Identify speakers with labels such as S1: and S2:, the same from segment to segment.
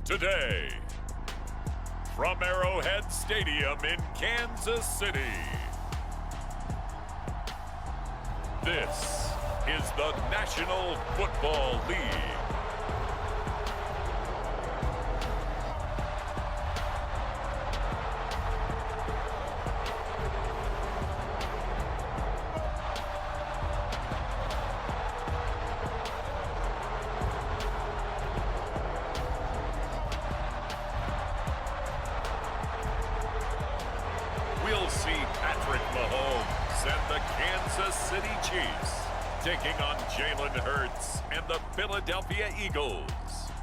S1: today. From Arrowhead Stadium in Kansas City, this is the National Football League. We'll see Patrick Mahomes and the Kansas City Chiefs taking on Jalen Hurts and the Philadelphia Eagles.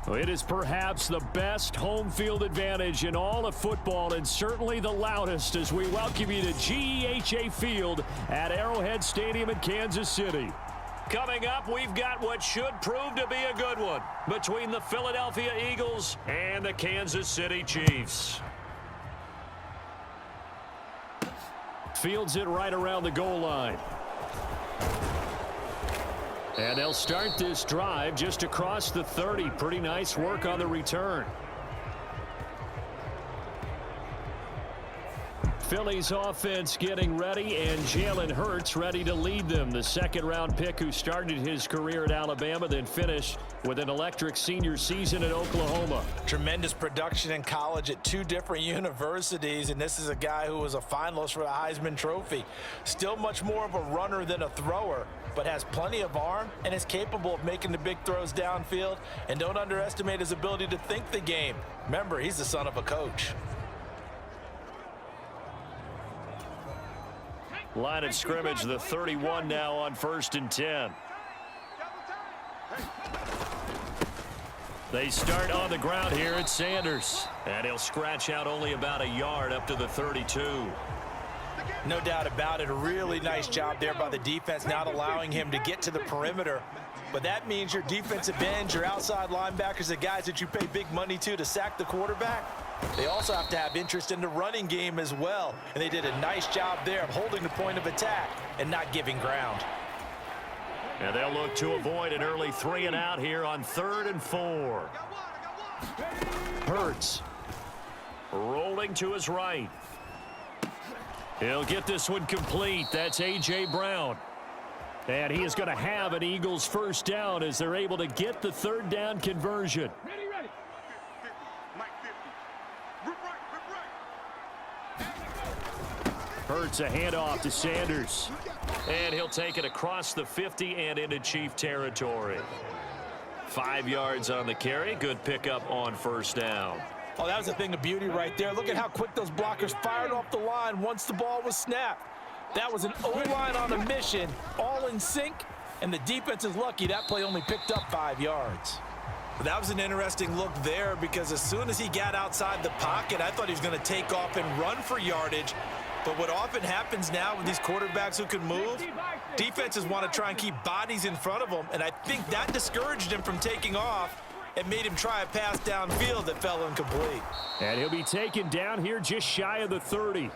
S2: It is perhaps the best home field advantage in all of football, and certainly the loudest, as we welcome you to GEHA Field at Arrowhead Stadium in Kansas City. Coming up, we've got what should prove to be a good one between the Philadelphia Eagles and the Kansas City Chiefs. Fields it right around the goal line. And they'll start this drive just across the 30. Pretty nice work on the return. Philly's offense getting ready, and Jalen Hurts ready to lead them. The second-round pick who started his career at Alabama, then finished with an electric senior season at Oklahoma.
S3: Tremendous production in college at two different universities, and this is a guy who was a finalist for the Heisman Trophy. Still much more of a runner than a thrower, but has plenty of arm and is capable of making the big throws downfield. And don't underestimate his ability to think the game. Remember, he's the son of a coach.
S2: Line of scrimmage, the 31 now on 1st and 10. They start on the ground here at Sanders. And he'll scratch out only about a yard up to the 32.
S3: No doubt about it. A really nice job there by the defense, not allowing him to get to the perimeter. But that means your defensive ends, your outside linebackers, the guys that you pay big money to sack the quarterback, they also have to have interest in the running game as well. And they did a nice job there of holding the point of attack and not giving ground.
S2: And they'll look to avoid an early 3 and out here on 3rd and 4. Hurts rolling to his right. He'll get this one complete. That's A.J. Brown. And he is going to have an Eagles first down as they're able to get the 3rd down conversion. Hurts a handoff to Sanders. And he'll take it across the 50 and into Chief territory. 5 yards on the carry. Good pickup on 1st down.
S3: Oh, that was a thing of beauty right there. Look at how quick those blockers fired off the line once the ball was snapped. That was an O-line on a mission, all in sync, and the defense is lucky that play only picked up 5 yards. That was an interesting look there, because as soon as he got outside the pocket, I thought he was going to take off and run for yardage. But what often happens now with these quarterbacks who can move, defenses want to try and keep bodies in front of them, and I think that discouraged him from taking off and made him try a pass downfield that fell incomplete.
S2: And he'll be taken down here just shy of the 30.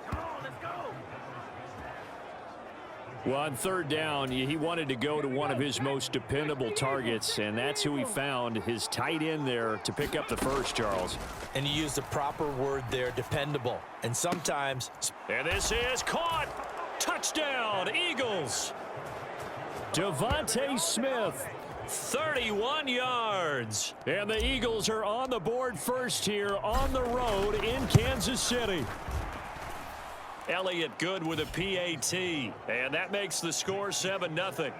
S2: Well, on 3rd down, he wanted to go to one of his most dependable targets, and that's who he found, his tight end there, to pick up the first, Charles.
S3: And you used the proper word there, dependable. And sometimes...
S2: And this is caught. Touchdown, Eagles. Devontae Smith, 31 yards. And the Eagles are on the board first here on the road in Kansas City. Elliott good with a PAT, and that makes the score 7-0.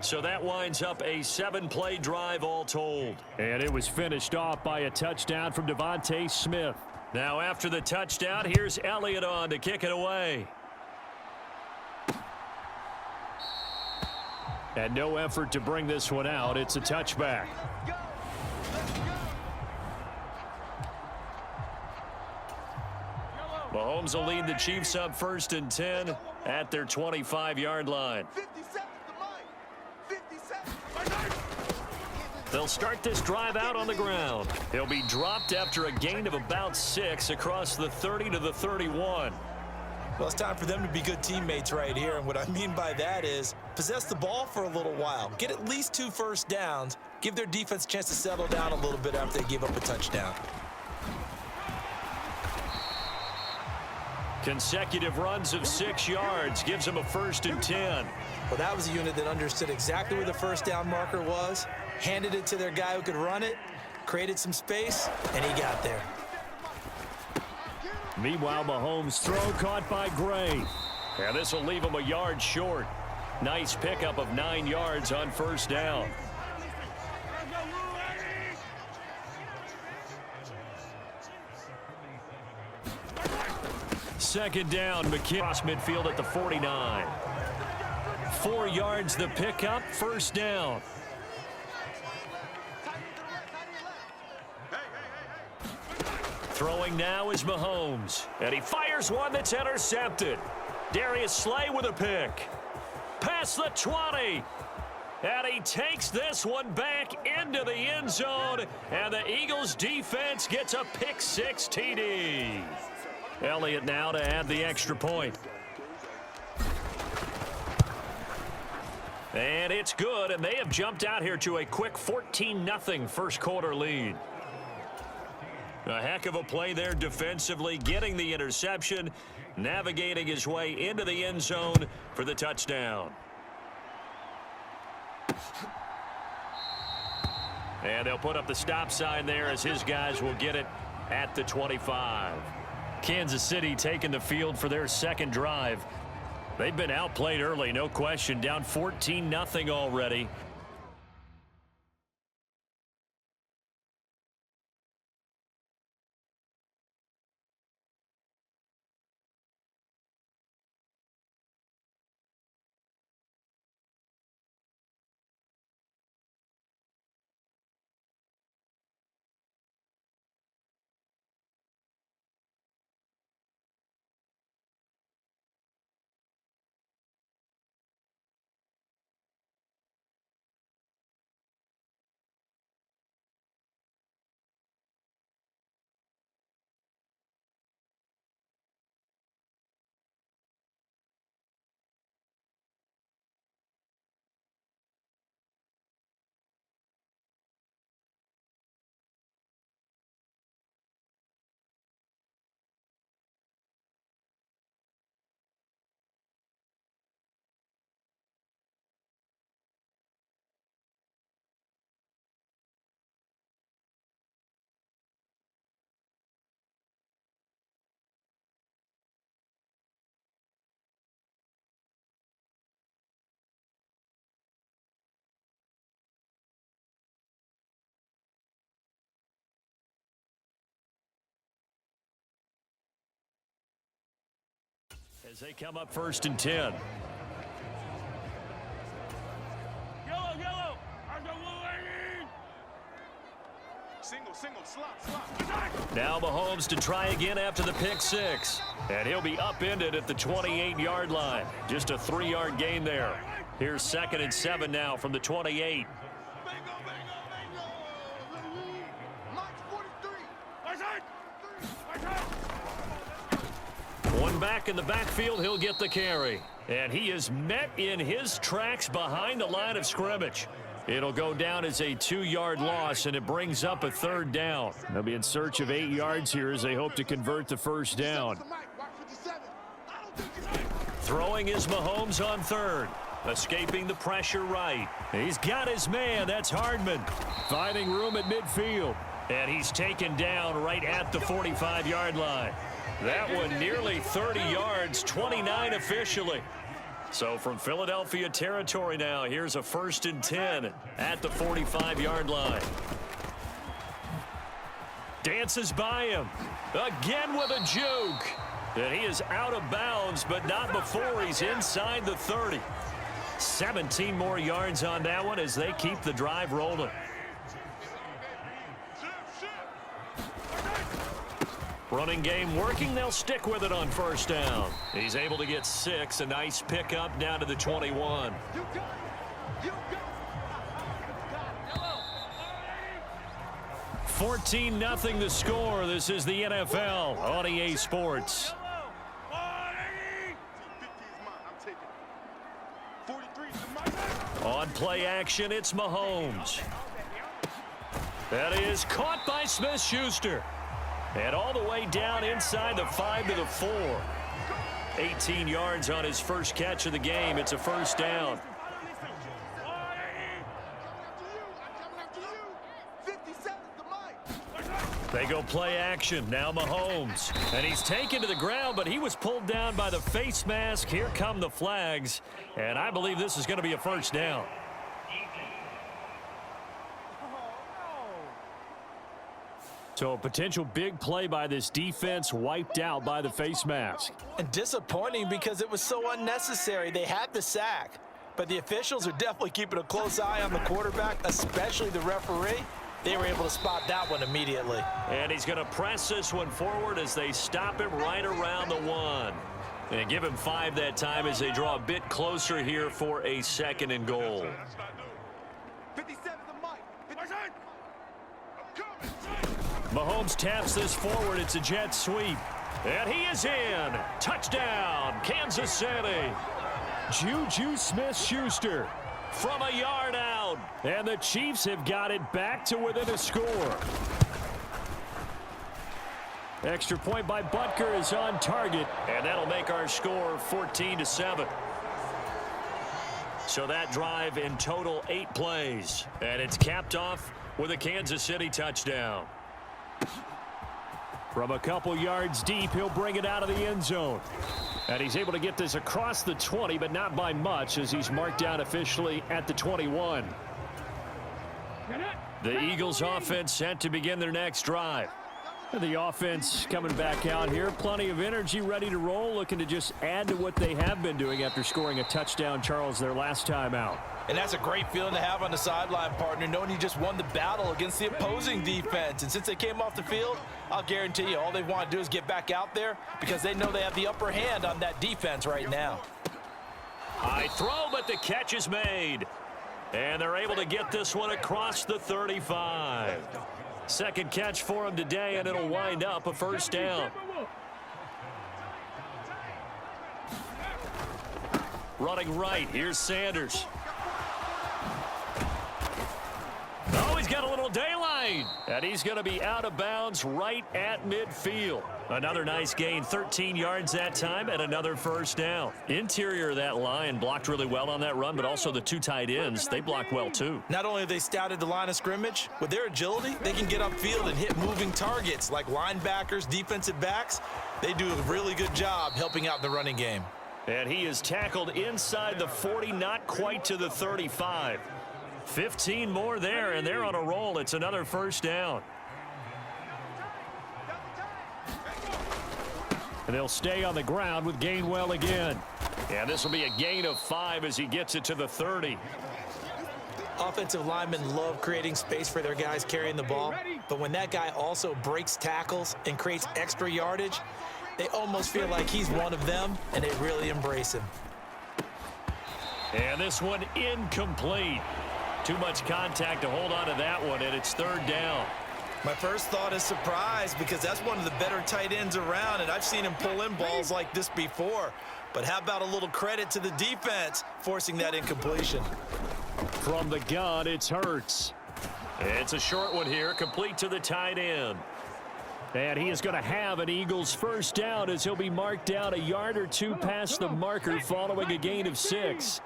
S2: So that winds up a 7-play drive all told. And it was finished off by a touchdown from Devontae Smith. Now after the touchdown, here's Elliott on to kick it away. And no effort to bring this one out. It's a touchback. Mahomes will lead the Chiefs up 1st and 10 at their 25-yard line. They'll start this drive out on the ground. He'll be dropped after a gain of about 6 across the 30 to the 31.
S3: Well, it's time for them to be good teammates right here. And what I mean by that is possess the ball for a little while. Get at least 2 first downs. Give their defense a chance to settle down a little bit after they give up a touchdown.
S2: Consecutive runs of 6 yards gives them a 1st and 10.
S3: Well, that was a unit that understood exactly where the first down marker was, handed it to their guy who could run it, created some space, and he got there.
S2: Meanwhile, Mahomes' throw caught by Gray. And this will leave him a yard short. Nice pickup of 9 yards on 1st down. Second down, McKinnon cross midfield at the 49. 4 yards the pickup, 1st down. Throwing now is Mahomes. And he fires one that's intercepted. Darius Slay with a pick. Past the 20. And he takes this one back into the end zone. And the Eagles defense gets a pick 6 TD. Elliott now to add the extra point. And it's good, and they have jumped out here to a quick 14-0 first quarter lead. A heck of a play there defensively, getting the interception, navigating his way into the end zone for the touchdown. And they'll put up the stop sign there as his guys will get it at the 25. Kansas City taking the field for their second drive. They've been outplayed early, no question, down 14-0 already. As they come up 1st and 10.
S4: Yellow. Single, slot.
S2: Now Mahomes to try again after the pick 6. And he'll be upended at the 28-yard line. Just a 3-yard gain there. Here's 2nd and 7 now from the 28. One back in the backfield, he'll get the carry. And he is met in his tracks behind the line of scrimmage. It'll go down as a 2-yard loss, and it brings up a 3rd down. They'll be in search of 8 yards here as they hope to convert the 1st down. Throwing is Mahomes on 3rd. Escaping the pressure right. He's got his man. That's Hardman. Finding room at midfield. And he's taken down right at the 45-yard line. That one nearly 30 yards, 29 officially. So from Philadelphia territory now, here's a 1st and 10 at the 45-yard line. Dances by him. Again with a juke. And he is out of bounds, but not before he's inside the 30. 17 more yards on that one as they keep the drive rolling. Running game working. They'll stick with it on 1st down. He's able to get 6. A nice pickup down to the 21. 14-0 the score. This is the NFL on EA Sports. On play action, it's Mahomes. That is caught by Smith-Schuster. And all the way down inside the 5 to the 4. 18 yards on his first catch of the game. It's a first down. They go play action. Now Mahomes. And he's taken to the ground, but he was pulled down by the face mask. Here come the flags. And I believe this is going to be a first down. So a potential big play by this defense wiped out by the face mask.
S3: And disappointing because it was so unnecessary. They had the sack, but the officials are definitely keeping a close eye on the quarterback, especially the referee. They were able to spot that one immediately.
S2: And he's going to press this one forward as they stop him right around the 1. And give him 5 that time as they draw a bit closer here for a 2nd and goal. Mahomes taps this forward. It's a jet sweep. And he is in. Touchdown, Kansas City. Juju Smith-Schuster from a yard out. And the Chiefs have got it back to within a score. Extra point by Butker is on target. And that'll make our score 14-7. So that drive in total 8 plays. And it's capped off with a Kansas City touchdown. From a couple yards deep, he'll bring it out of the end zone. And he's able to get this across the 20, but not by much as he's marked down officially at the 21. The Eagles offense set to begin their next drive. The offense coming back out here. Plenty of energy, ready to roll, looking to just add to what they have been doing after scoring a touchdown, Charles, their last time out.
S3: And that's a great feeling to have on the sideline, partner, knowing you just won the battle against the opposing defense. And since they came off the field, I'll guarantee you all they want to do is get back out there because they know they have the upper hand on that defense right now.
S2: High throw, but the catch is made. And they're able to get this one across the 35. Second catch for him today, and it'll wind up a first down. Running right, here's Sanders. Oh, he's got a little daylight. And he's going to be out of bounds right at midfield. Another nice gain, 13 yards that time, and another first down. Interior of that line blocked really well on that run, but also the 2 tight ends, they blocked well too.
S3: Not only have they scouted the line of scrimmage, with their agility, they can get upfield and hit moving targets like linebackers, defensive backs. They do a really good job helping out the running game.
S2: And he is tackled inside the 40, not quite to the 35. 15 more there, and they're on a roll. It's another first down. And they'll stay on the ground with Gainwell again. And this will be a gain of 5 as he gets it to the 30.
S3: Offensive linemen love creating space for their guys carrying the ball, but when that guy also breaks tackles and creates extra yardage, they almost feel like he's one of them, and they really embrace him.
S2: And this one incomplete. Too much contact to hold on to that one, and it's 3rd down.
S3: My first thought is surprise because that's one of the better tight ends around, and I've seen him pull in balls like this before. But how about a little credit to the defense forcing that incompletion?
S2: From the gun, it's Hurts. It's a short one here, complete to the tight end. And he is going to have an Eagles first down as he'll be marked down a yard or 2 past the marker following a gain of 6.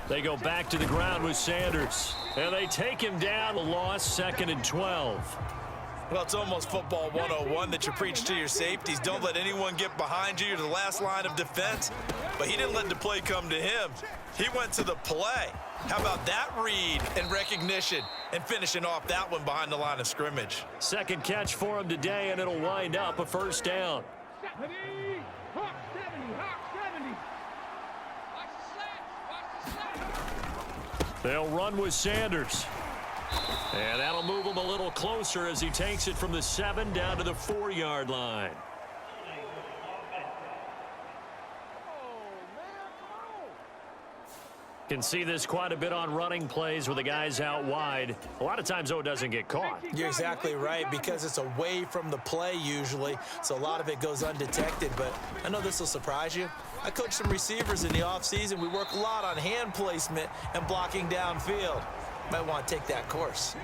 S2: They go back to the ground with Sanders. And they take him down, a loss, 2nd and 12.
S3: Well, it's almost football 101 that you preach to your safeties. Don't let anyone get behind you. You're the last line of defense. But he didn't let the play come to him. He went to the play. How about that read and recognition and finishing off that one behind the line of scrimmage?
S2: Second catch for him today, and it'll wind up a first down. They'll run with Sanders. And that'll move him a little closer as he takes it from the 7 down to the 4-yard line. Can see this quite a bit on running plays with the guys out wide. A lot of times, though, it doesn't get caught.
S3: You're exactly right because it's away from the play usually, so a lot of it goes undetected. But I know this will surprise you. I coach some receivers in the offseason. We work a lot on hand placement and blocking downfield. might want to take that course.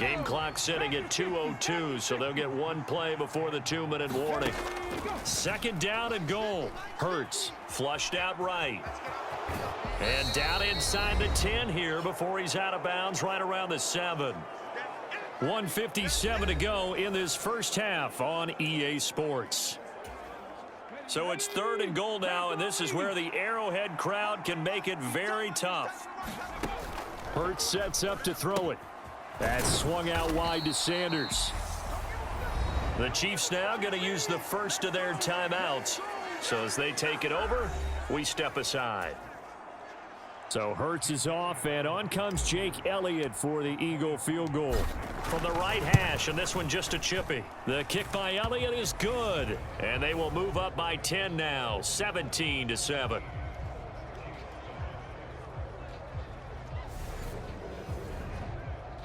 S2: Game clock sitting at 2:02, so they'll get one play before the 2-minute warning. Second down and goal. Hurts flushed out right. And down inside the 10 here before he's out of bounds right around the 7. 1:57 to go in this first half on EA Sports. So it's 3rd and goal now, and this is where the Arrowhead crowd can make it very tough. Hurts sets up to throw it. That's swung out wide to Sanders. The Chiefs now going to use the first of their timeouts. So as they take it over, we step aside. So Hurts is off, and on comes Jake Elliott for the Eagle field goal. From the right hash, and this one just a chippy. The kick by Elliott is good, and they will move up by 10 now, 17-7.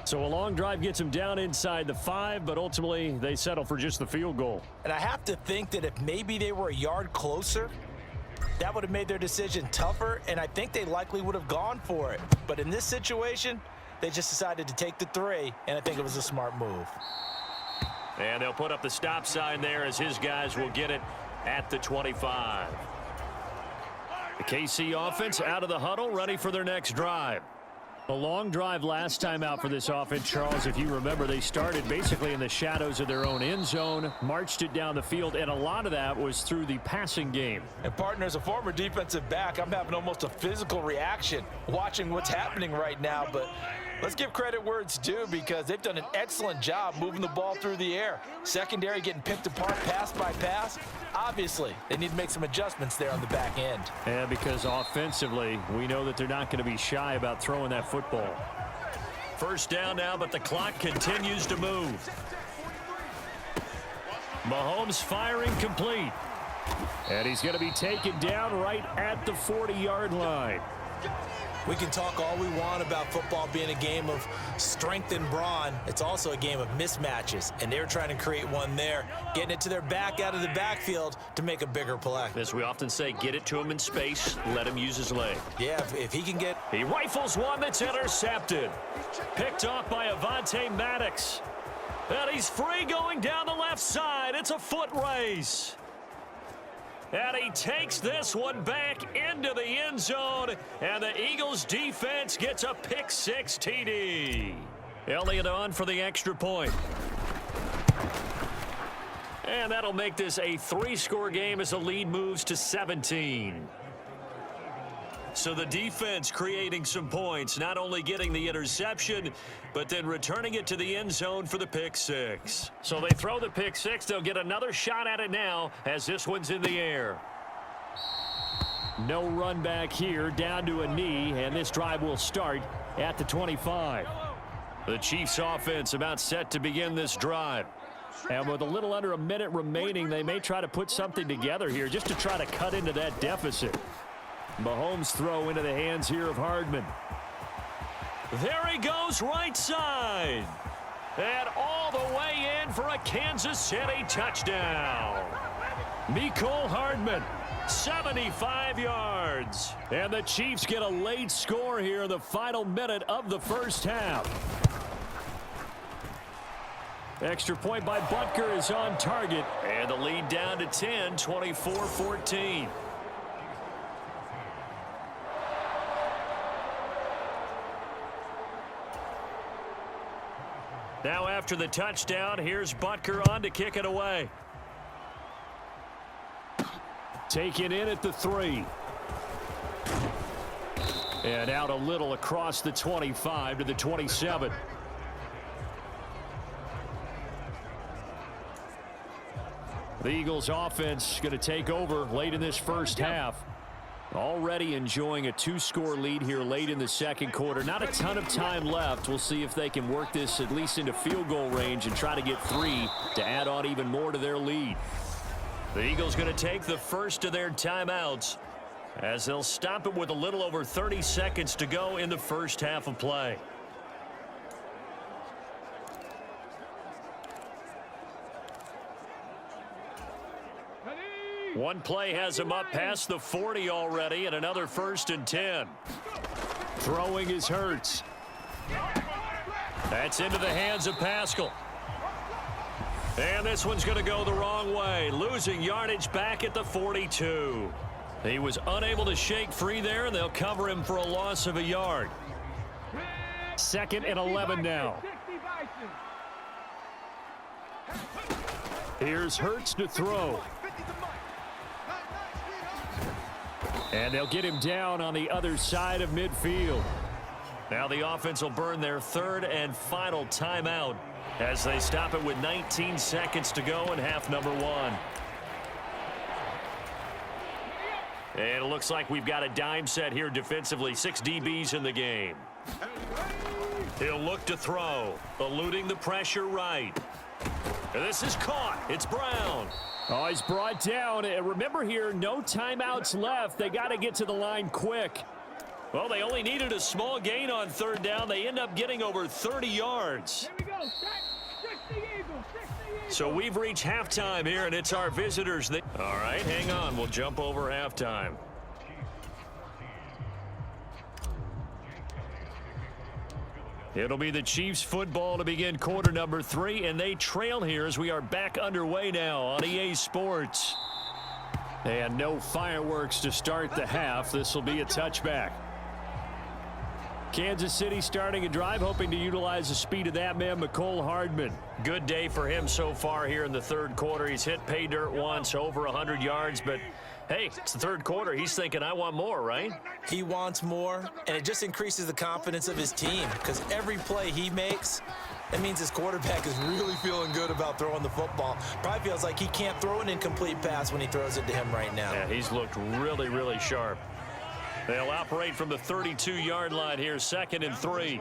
S2: So a long drive gets them down inside the 5, but ultimately they settle for just the field goal.
S3: And I have to think that if maybe they were a yard closer, that would have made their decision tougher, and I think they likely would have gone for it. But in this situation, they just decided to take the 3, and I think it was a smart move.
S2: And they'll put up the stop sign there as his guys will get it at the 25. The KC offense out of the huddle, ready for their next drive. A long drive last time out for this offense, Charles. If you remember, they started basically in the shadows of their own end zone, marched it down the field, and a lot of that was through the passing game.
S3: And partner, as a former defensive back, I'm having almost a physical reaction watching what's happening right now. But let's give credit where it's due, because they've done an excellent job moving the ball through the air. Secondary getting picked apart pass by pass. Obviously, they need to make some adjustments there on the back end.
S2: And because offensively, we know that they're not going to be shy about throwing that football. First down now, but the clock continues to move. Mahomes firing complete. And he's going to be taken down right at the 40-yard line.
S3: We can talk all we want about football being a game of strength and brawn. It's also a game of mismatches, and they're trying to create one there, getting it to their back out of the backfield to make a bigger play.
S2: As we often say, get it to him in space, let him use his leg.
S3: Yeah, if he can get...
S2: He rifles one that's intercepted. Picked off by Avonte Maddox. And he's free going down the left side. It's a foot race. And he takes this one back into the end zone, and the Eagles defense gets a pick-6 TD. Elliott on for the extra point. And that'll make this a 3-score game as the lead moves to 17. So the defense creating some points, not only getting the interception, but then returning it to the end zone for the pick-6. So they throw the pick-6. They'll get another shot at it now as this one's in the air. No run back here, down to a knee, and this drive will start at the 25. The Chiefs offense about set to begin this drive. And with a little under a minute remaining, they may try to put something together here just to try to cut into that deficit. Mahomes throw into the hands here of Hardman. There he goes right side. And all the way in for a Kansas City touchdown. Mecole Hardman, 75 yards. And the Chiefs get a late score here in the final minute of the first half. Extra point by Butker is on target. And the lead down to 10, 24-14. Now after the touchdown, here's Butker on to kick it away. Taken in at the 3. And out a little across the 25 to the 27. The Eagles offense going to take over late in this first half. Already enjoying a 2-score lead here late in the second quarter. Not a ton of time left. We'll see if they can work this at least into field goal range and try to get 3 to add on even more to their lead. The Eagles going to take the first of their timeouts as they'll stop it with a little over 30 seconds to go in the first half of play. One play has him up past the 40 already, and another 1st and 10. Throwing is Hurts. That's into the hands of Pascal. And this one's going to go the wrong way, losing yardage back at the 42. He was unable to shake free there, and they'll cover him for a loss of a yard. 2nd and 11 now. Here's Hurts to throw. And they'll get him down on the other side of midfield. Now the offense will burn their 3rd and final timeout as they stop it with 19 seconds to go in half number 1. And it looks like we've got a dime set here defensively. 6 DBs in the game. He'll look to throw, eluding the pressure right. And this is caught. It's Brown. Oh, he's brought down. And remember here, no timeouts left. They got to get to the line quick. Well, they only needed a small gain on 3rd down. They end up getting over 30 yards.
S5: Here we go. Six the Eagles.
S2: So we've reached halftime here, and it's our visitors. All right, hang on. We'll jump over halftime. It'll be the Chiefs football to begin quarter number 3, and they trail here as we are back underway now on EA Sports. And no fireworks to start the half. This will be a touchback. Kansas City starting a drive, hoping to utilize the speed of that man, Mecole Hardman. Good day for him so far here in the 3rd quarter. He's hit pay dirt once, over 100 yards, but hey, it's the 3rd quarter. He's thinking, I want more, right?
S3: He wants more, and it just increases the confidence of his team because every play he makes, that means his quarterback is really feeling good about throwing the football. Probably feels like he can't throw an incomplete pass when he throws it to him right now.
S2: Yeah, he's looked really, really sharp. They'll operate from the 32-yard line here, 2nd and 3.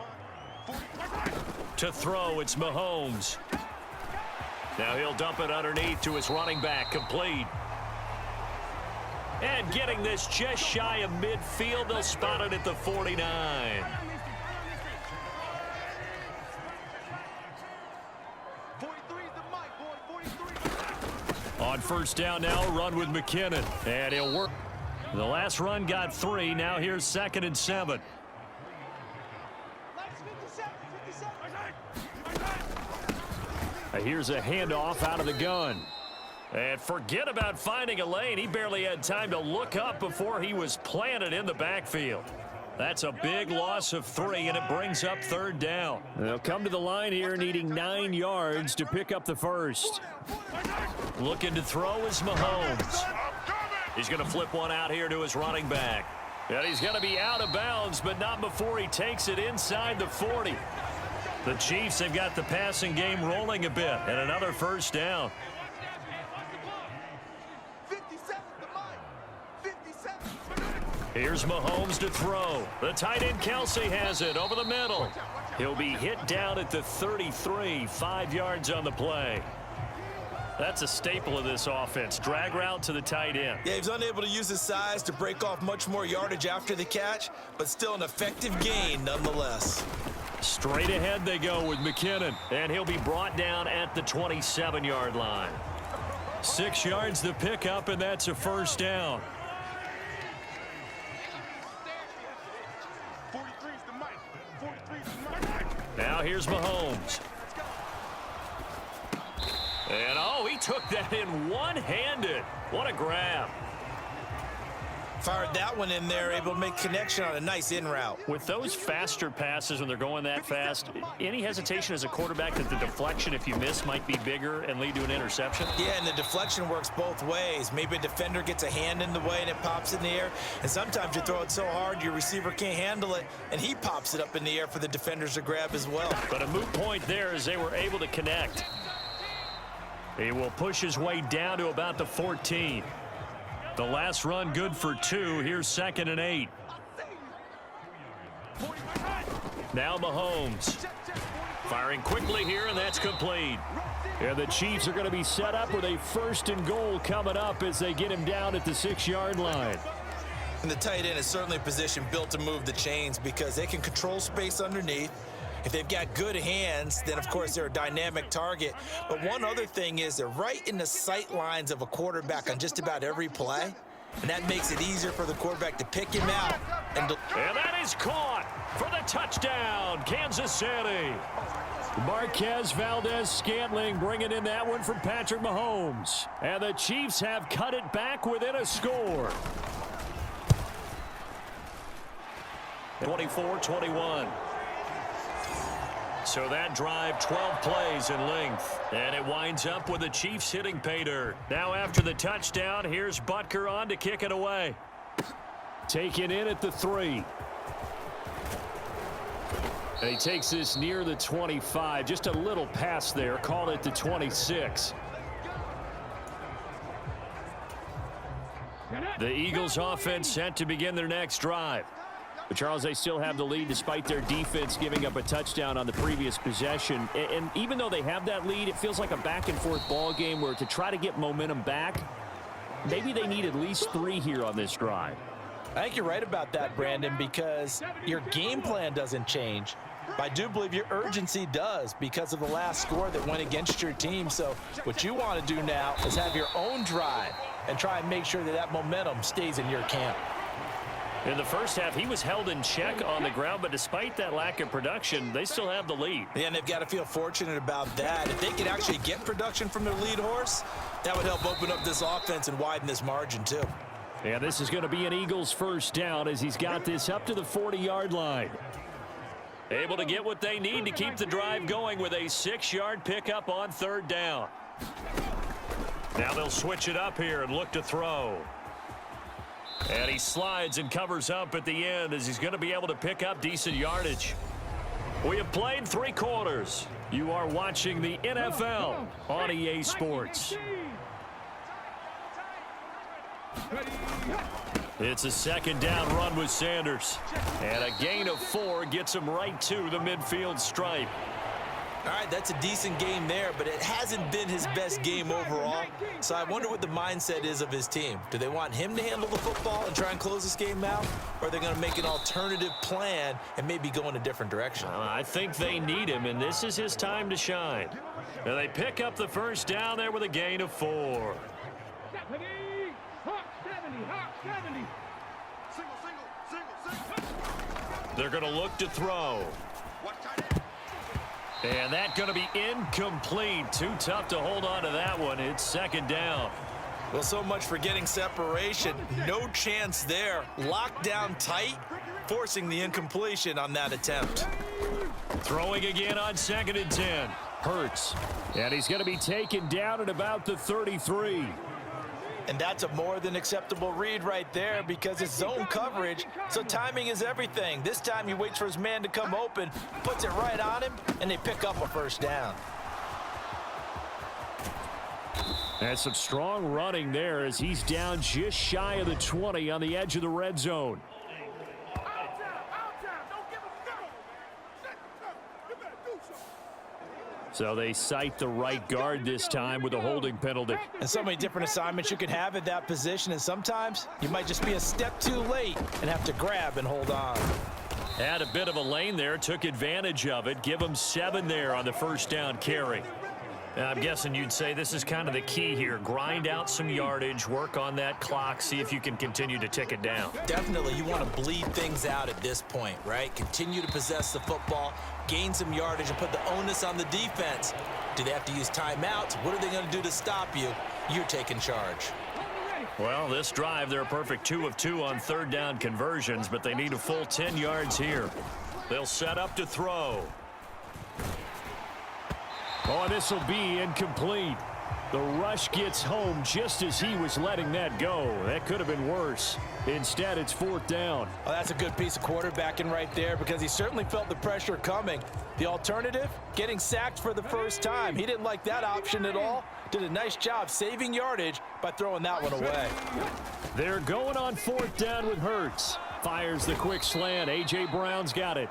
S2: To throw, it's Mahomes. Now he'll dump it underneath to his running back, complete. And getting this just shy of midfield, they'll spot it at the 49. On 1st down now, run with McKinnon, and he'll work. The last run got 3. Now here's 2nd and 7. Here's a handoff out of the gun. And forget about finding a lane. He barely had time to look up before he was planted in the backfield. That's a big loss of 3, and it brings up 3rd down. They'll come to the line here needing 9 yards to pick up the 1st. Looking to throw is Mahomes. He's going to flip one out here to his running back. And he's going to be out of bounds, but not before he takes it inside the 40. The Chiefs have got the passing game rolling a bit, and another 1st down.
S4: 57, the mic. 57.
S2: Here's Mahomes to throw. The tight end Kelsey has it over the middle. He'll be hit down at the 33, 5 yards on the play. That's a staple of this offense. Drag route to the tight end.
S3: Yeah, he's unable to use his size to break off much more yardage after the catch, but still an effective gain nonetheless.
S2: Straight ahead they go with McKinnon, and he'll be brought down at the 27-yard line. 6 yards to pick up, and that's a 1st down.
S4: 43's the mic. 43's the mic.
S2: Now here's Mahomes. And, oh, he took that in one-handed. What a grab.
S3: Fired that one in there, able to make connection on a nice in route.
S2: With those faster passes when they're going that fast, any hesitation as a quarterback that the deflection, if you miss, might be bigger and lead to an interception?
S3: Yeah, and the deflection works both ways. Maybe a defender gets a hand in the way and it pops in the air. And sometimes you throw it so hard your receiver can't handle it, and he pops it up in the air for the defenders to grab as well.
S2: But a moot point there as they were able to connect. He will push his way down to about the 14. The last run good for 2. Here's 2nd and 8. Now Mahomes. Firing quickly here, and that's complete. Yeah, the Chiefs are going to be set up with a 1st and goal coming up as they get him down at the 6-yard line.
S3: And the tight end is certainly a position built to move the chains because they can control space underneath. If they've got good hands, then, of course, they're a dynamic target. But one other thing is they're right in the sight lines of a quarterback on just about every play. And that makes it easier for the quarterback to pick him out. And that
S2: is caught. for the touchdown, Kansas City. Marquez Valdez-Scantling bringing in that one from Patrick Mahomes. And the Chiefs have cut it back within a score. 24-21. So that drive, 12 plays in length. And it winds up with the Chiefs hitting pay dirt. Now after the touchdown, here's Butker on to kick it away. Taken in at the 3. And he takes this near the 25. Just a little pass there. Call it the 26. The Eagles offense set to begin their next drive. But Charles, they still have the lead despite their defense giving up a touchdown on the previous possession. And even though they have that lead, it feels like a back-and-forth ball game where to try to get momentum back, maybe they need at least 3 here on this drive.
S3: I think you're right about that, Brandon, because your game plan doesn't change. I do believe your urgency does because of the last score that went against your team. So what you want to do now is have your own drive and try and make sure that that momentum stays in your camp.
S2: In the first half, he was held in check on the ground, but despite that lack of production, they still have the lead.
S3: Yeah, and they've got to feel fortunate about that. If they could actually get production from their lead horse, that would help open up this offense and widen this margin too.
S2: And this is going to be an Eagles first down as he's got this up to the 40-yard line. Able to get what they need to keep the drive going with a 6-yard pickup on 3rd down. Now they'll switch it up here and look to throw. And he slides and covers up at the end as he's going to be able to pick up decent yardage. We have played 3 quarters. You are watching the NFL on EA Sports. It's a 2nd down run with Sanders. And a gain of 4 gets him right to the midfield stripe.
S3: All right, that's a decent game there, but it hasn't been his best game overall. So I wonder what the mindset is of his team. Do they want him to handle the football and try and close this game out? Or are they going to make an alternative plan and maybe go in a different direction?
S2: I think they need him, and this is his time to shine. And they pick up the first down there with a gain of 4. They're going to look to throw. And that's going to be incomplete. Too tough to hold on to that one. It's 2nd down.
S3: Well, so much for getting separation. No chance there. Locked down tight, forcing the incompletion on that attempt.
S2: Throwing again on 2nd and 10. Hurts. And he's going to be taken down at about the 33.
S3: And that's a more than acceptable read right there because it's zone coverage, so timing is everything. This time he waits for his man to come open, puts it right on him, and they pick up a first down.
S2: And some strong running there as he's down just shy of the 20 on the edge of the red zone. So they cite the right guard this time with a holding penalty.
S3: And so many different assignments you can have at that position, and sometimes you might just be a step too late and have to grab and hold on.
S2: Had a bit of a lane there, took advantage of it. Give him 7 there on the first down carry. And I'm guessing you'd say this is kind of the key here. Grind out some yardage, work on that clock, see if you can continue to tick it down.
S3: Definitely, you want to bleed things out at this point, right? Continue to possess the football, gain some yardage, and put the onus on the defense. Do they have to use timeouts? What are they going to do to stop you? You're taking charge.
S2: Well, this drive, they're a perfect 2 of 2 on 3rd down conversions, but they need a full 10 yards here. They'll set up to throw. Oh, and this will be incomplete. The rush gets home just as he was letting that go. That could have been worse. Instead, it's 4th down.
S3: Well, that's a good piece of quarterbacking right there because he certainly felt the pressure coming. The alternative, getting sacked for the first time. He didn't like that option at all. Did a nice job saving yardage by throwing that one away.
S2: They're going on 4th down with Hurts. Fires the quick slant. A.J. Brown's got it.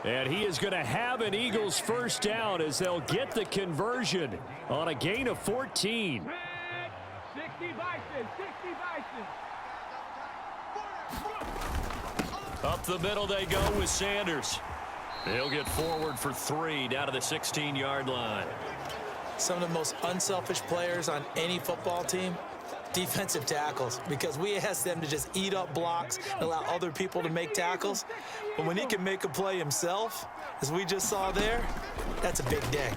S2: And he is going to have an Eagles first down as they'll get the conversion on a gain of 14.
S5: 60 Bison, 60 Bison.
S2: Up the middle they go with Sanders. He'll get forward for 3 down to the 16-yard line.
S3: Some of the most unselfish players on any football team defensive tackles, because we ask them to just eat up blocks and allow other people to make tackles. But when he can make a play himself, as we just saw there, that's a big day.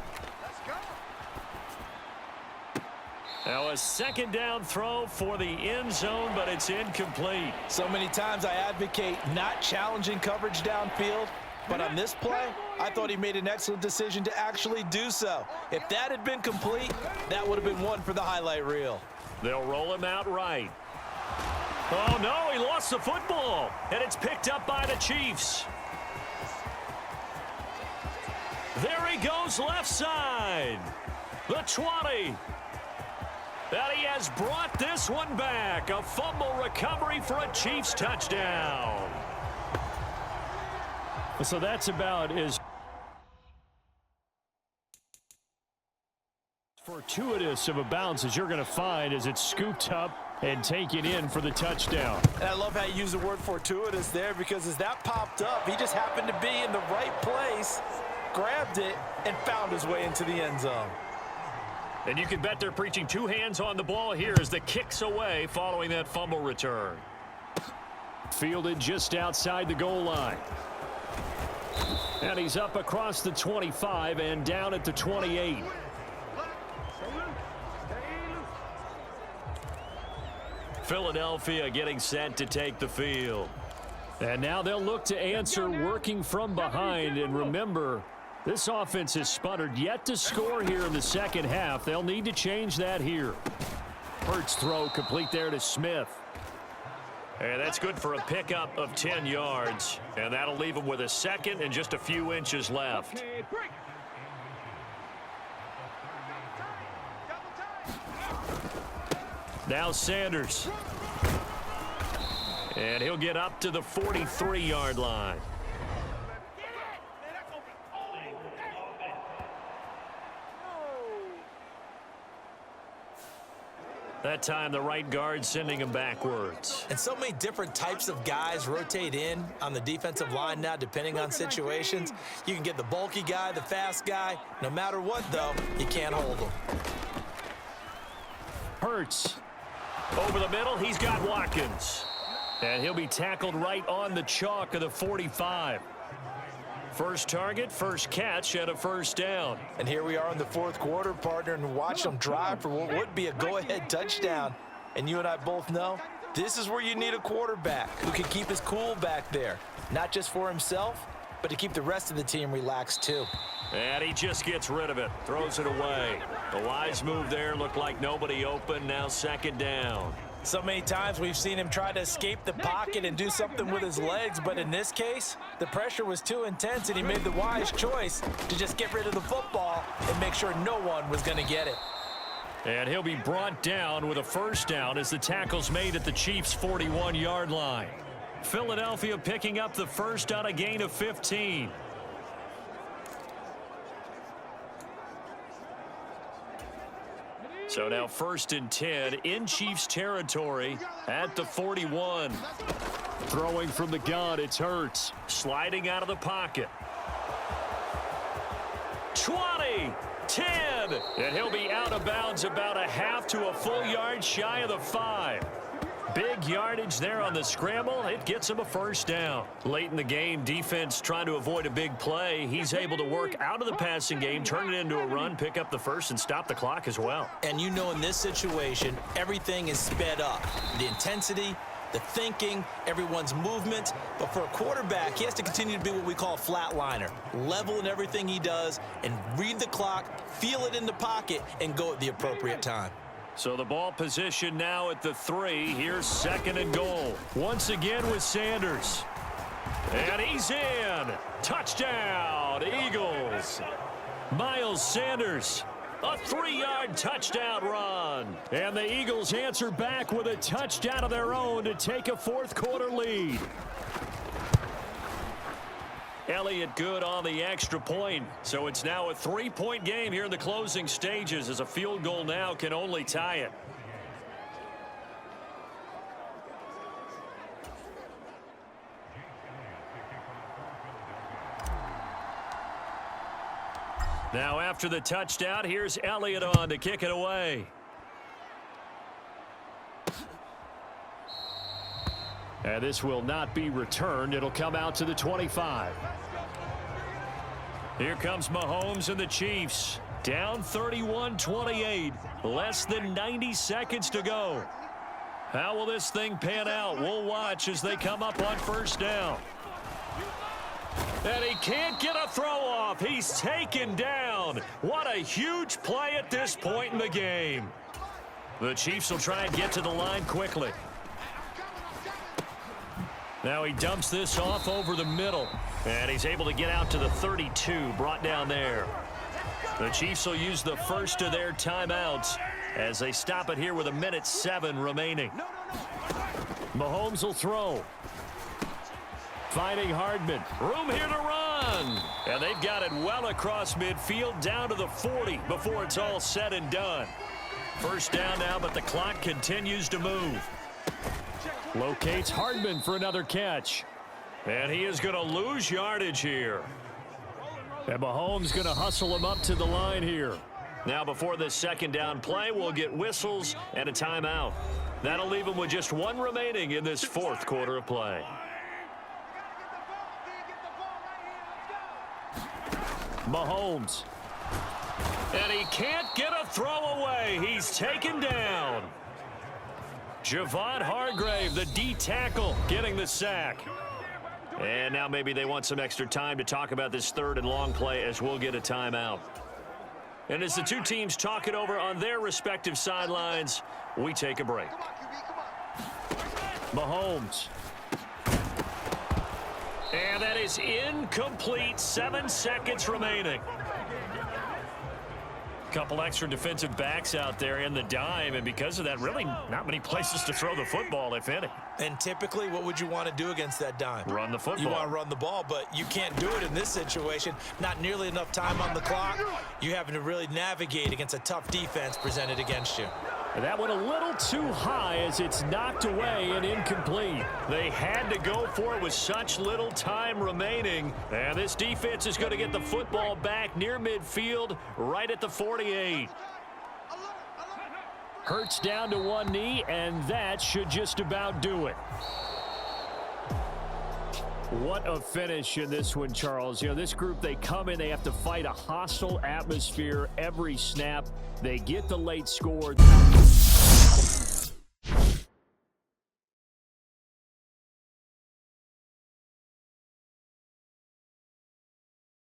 S2: Now a second down throw for the end zone, but it's incomplete.
S3: So many times I advocate not challenging coverage downfield, but on this play, I thought he made an excellent decision to actually do so. If that had been complete, that would have been one for the highlight reel.
S2: They'll roll him out right. Oh, no, he lost the football, and it's picked up by the Chiefs. There he goes left side. The 20. And he has brought this one back. A fumble recovery for a Chiefs touchdown. So that's about as fortuitous of a bounce as you're going to find as it's scooped up and taken in for the touchdown.
S3: And I love how you use the word fortuitous there, because as that popped up, he just happened to be in the right place, grabbed it, and found his way into the end zone.
S2: And you can bet they're preaching two hands on the ball here as the kick's away following that fumble return. Fielded just outside the goal line. And he's up across the 25 and down at the 28. Philadelphia getting set to take the field. And now they'll look to answer working from behind. And remember, this offense has sputtered yet to score here in the second half. They'll need to change that here. Hurts throw complete there to Smith. And that's good for a pickup of 10 yards. And that'll leave him with a second and just a few inches left. Now Sanders. And he'll get up to the 43-yard line. That time the right guard sending him backwards.
S3: And so many different types of guys rotate in on the defensive line now, depending on situations. You can get the bulky guy, the fast guy. No matter what, though, you can't hold them.
S2: Hurts. Over the middle, he's got Watkins. And he'll be tackled right on the chalk of the 45. First target, first catch, and a first down.
S3: And here we are in the fourth quarter, partner, and watch them drive for what would be a go-ahead touchdown. And you and I both know this is where you need a quarterback who can keep his cool back there. Not just for himself, but to keep the rest of the team relaxed too.
S2: And he just gets rid of it, throws it away. The wise move there, looked like nobody open, now second down.
S3: So many times we've seen him try to escape the pocket and do something with his legs, but in this case, the pressure was too intense and he made the wise choice to just get rid of the football and make sure no one was going to get it.
S2: And he'll be brought down with a first down as the tackle's made at the Chiefs' 41-yard line. Philadelphia picking up the first on a gain of 15. So now first and 10 in Chiefs territory at the 41. Throwing from the gun, it's Hurts. Sliding out of the pocket. 20, 10, and he'll be out of bounds about a half to a full yard shy of the 5. Big yardage there on the scramble. It gets him a first down. Late in the game, defense trying to avoid a big play. He's able to work out of the passing game, turn it into a run, pick up the first, and stop the clock as well.
S3: And you know in this situation, everything is sped up. The intensity, the thinking, everyone's movement. But for a quarterback, he has to continue to be what we call a flatliner. Level in everything he does and read the clock, feel it in the pocket, and go at the appropriate time.
S2: So the ball position now at the 3. Here's second and goal. Once again with Sanders. And he's in. Touchdown, Eagles. Miles Sanders, a 3-yard touchdown run. And the Eagles answer back with a touchdown of their own to take a fourth quarter lead. Elliott good on the extra point. So it's now a 3-point game here in the closing stages as a field goal now can only tie it. Now after the touchdown, here's Elliott on to kick it away. And this will not be returned. It'll come out to the 25. Here comes Mahomes and the Chiefs. Down 31-28. Less than 90 seconds to go. How will this thing pan out? We'll watch as they come up on first down. And he can't get a throw off. He's taken down. What a huge play at this point in the game. The Chiefs will try and get to the line quickly. Now he dumps this off over the middle. And he's able to get out to the 32, brought down there. The Chiefs will use the first of their timeouts as they stop it here with 1:07 remaining. Mahomes will throw. Finding Hardman. Room here to run. And they've got it well across midfield down to the 40 before it's all said and done. First down now, but the clock continues to move. Locates Hardman for another catch. And he is going to lose yardage here. And Mahomes going to hustle him up to the line here. Now before this second down play, we'll get whistles and a timeout. That'll leave him with just one remaining in this fourth quarter of play. Mahomes. And he can't get a throw away. He's taken down. Javon Hargrave, the D tackle, getting the sack. And now maybe they want some extra time to talk about this third and long play as we'll get a timeout. And as the two teams talk it over on their respective sidelines, we take a break. Mahomes. And that is incomplete. 7 seconds remaining. Couple extra defensive backs out there in the dime, and because of that, really not many places to throw the football, if any.
S3: And typically, what would you want to do against that dime?
S2: Run the football.
S3: You want to run the ball, but you can't do it in this situation. Not nearly enough time on the clock. You're having to really navigate against a tough defense presented against you.
S2: And that went a little too high as it's knocked away and incomplete. They had to go for it with such little time remaining. And this defense is going to get the football back near midfield, right at the 48. Hurts down to one knee, and that should just about do it. What a finish in this one, Charles. You know, this group, they come in, they have to fight a hostile atmosphere every snap. They get the late score.